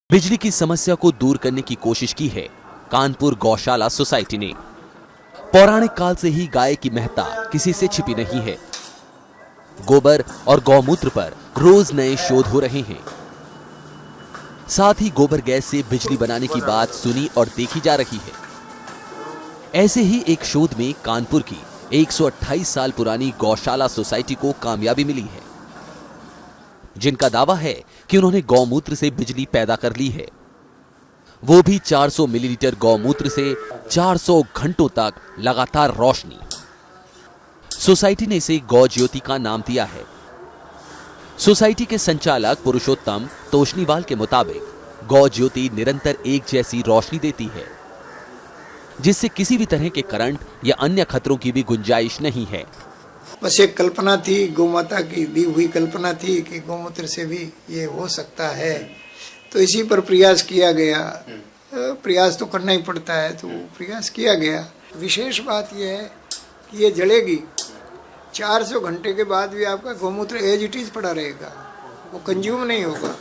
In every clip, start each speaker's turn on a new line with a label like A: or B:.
A: बिजली की समस्या को दूर करने की कोशिश की है कानपुर गौशाला सोसाइटी ने। पौराणिक काल से ही गाय की महत्ता किसी से छिपी नहीं है। गोबर और गौमूत्र पर रोज नए शोध हो रहे हैं। साथ ही गोबर गैस से बिजली बनाने की बात सुनी और देखी जा रही है। ऐसे ही एक शोध में कानपुर की 128 साल पुरानी गौशाला सोसाइटी को कामयाबी मिली है, जिनका दावा है कि उन्होंने गौमूत्र से बिजली पैदा कर ली है, वो भी 400 मिलीलीटर गौमूत्र से 400 घंटों तक लगातार रोशनी। सोसाइटी ने इसे गौ ज्योति का नाम दिया है। सोसाइटी के संचालक पुरुषोत्तम तोशनीवाल के मुताबिक गौ ज्योति निरंतर एक जैसी रोशनी देती है, जिससे किसी भी तरह के करंट या अन्य खतरों की भी गुंजाइश नहीं है।
B: बस एक कल्पना थी, गौमाता की दी हुई कल्पना थी कि गौमूत्र से भी ये हो सकता है, तो इसी पर प्रयास किया गया। प्रयास तो करना ही पड़ता है, तो प्रयास किया गया। विशेष बात यह है कि ये जलेगी, 400 घंटे के बाद भी आपका गौमूत्र एज इट इज पड़ा रहेगा, वो कंज्यूम नहीं होगा।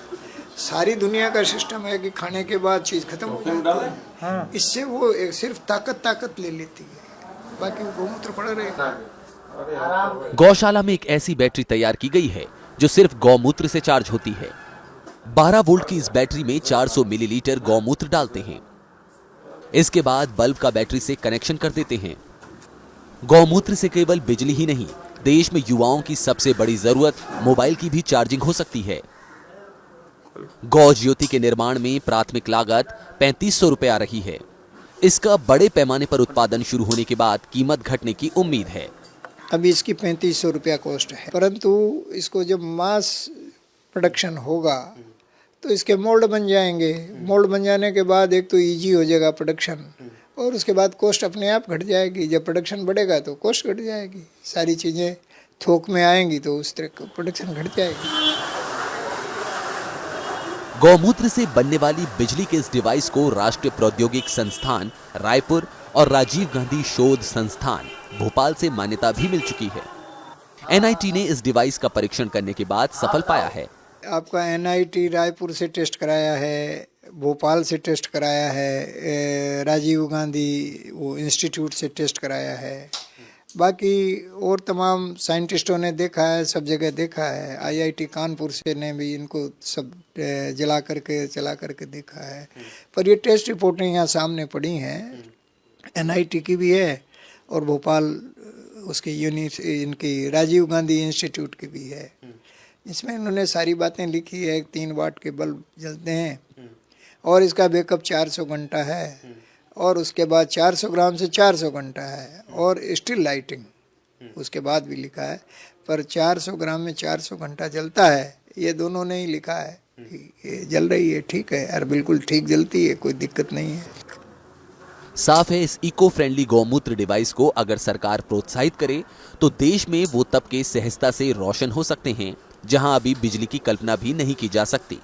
B: सारी दुनिया का सिस्टम है कि खाने के बाद चीज खत्म हो जाती है, इससे वो एक सिर्फ ताकत ले लेती है, बाकी वो गौमूत्र पड़ा रहेगा।
A: गौशाला में एक ऐसी बैटरी तैयार की गई है जो सिर्फ गौमूत्र से चार्ज होती है। 12 वोल्ट की इस बैटरी में 400 मिलीलीटर गौमूत्र डालते हैं। इसके बाद बल्ब का बैटरी से कनेक्शन कर देते हैं। गौमूत्र से केवल बिजली ही नहीं, देश में युवाओं की सबसे बड़ी जरूरत मोबाइल की भी चार्जिंग हो सकती है। गौ ज्योति के निर्माण में प्राथमिक लागत 3500 रुपए आ रही है। इसका बड़े पैमाने पर उत्पादन शुरू होने के बाद कीमत घटने की उम्मीद है।
B: अभी इसकी 3500 रुपया कॉस्ट है, परंतु इसको जब मास प्रोडक्शन होगा तो इसके मोल्ड बन जाएंगे। मोल्ड बन जाने के बाद एक तो इजी हो जाएगा प्रोडक्शन, और उसके बाद कॉस्ट अपने आप घट जाएगी। जब प्रोडक्शन बढ़ेगा तो कॉस्ट घट जाएगी, सारी चीज़ें थोक में आएंगी तो उस तरह प्रोडक्शन घट जाएगी।
A: गौमूत्र से बनने वाली बिजली के इस डिवाइस को राष्ट्रीय प्रौद्योगिक संस्थान रायपुर और राजीव गांधी शोध संस्थान भोपाल से मान्यता भी मिल चुकी है। एनआईटी ने इस डिवाइस का परीक्षण करने के बाद सफल पाया है।
B: आपका एनआईटी रायपुर से टेस्ट कराया है, भोपाल से टेस्ट कराया है, राजीव गांधी वो इंस्टीट्यूट से टेस्ट कराया है, बाकी और तमाम साइंटिस्टों ने देखा है, सब जगह देखा है। आईआईटी कानपुर से ने भी इनको सब चला करके देखा है। पर ये टेस्ट रिपोर्टें यहाँ सामने पड़ी हैं, एनआईटी की भी है और भोपाल उसकी इनकी राजीव गांधी इंस्टीट्यूट की भी है। इसमें इन्होंने सारी बातें लिखी है। 3 वाट के बल्ब जलते हैं और इसका बैकअप 400 घंटा है, और उसके बाद 400 ग्राम से 400 घंटा है, और स्टिल लाइटिंग उसके बाद भी लिखा है। पर 400 ग्राम में 400 घंटा जलता है, ये दोनों ने ही लिखा है कि ये जल रही है, ठीक है यार, बिल्कुल ठीक जलती है, कोई दिक्कत नहीं है।
A: साफ है, इस इको फ्रेंडली गौमूत्र डिवाइस को अगर सरकार प्रोत्साहित करे तो देश में वो तबके सहजता से रोशन हो सकते हैं जहां अभी बिजली की कल्पना भी नहीं की जा सकती।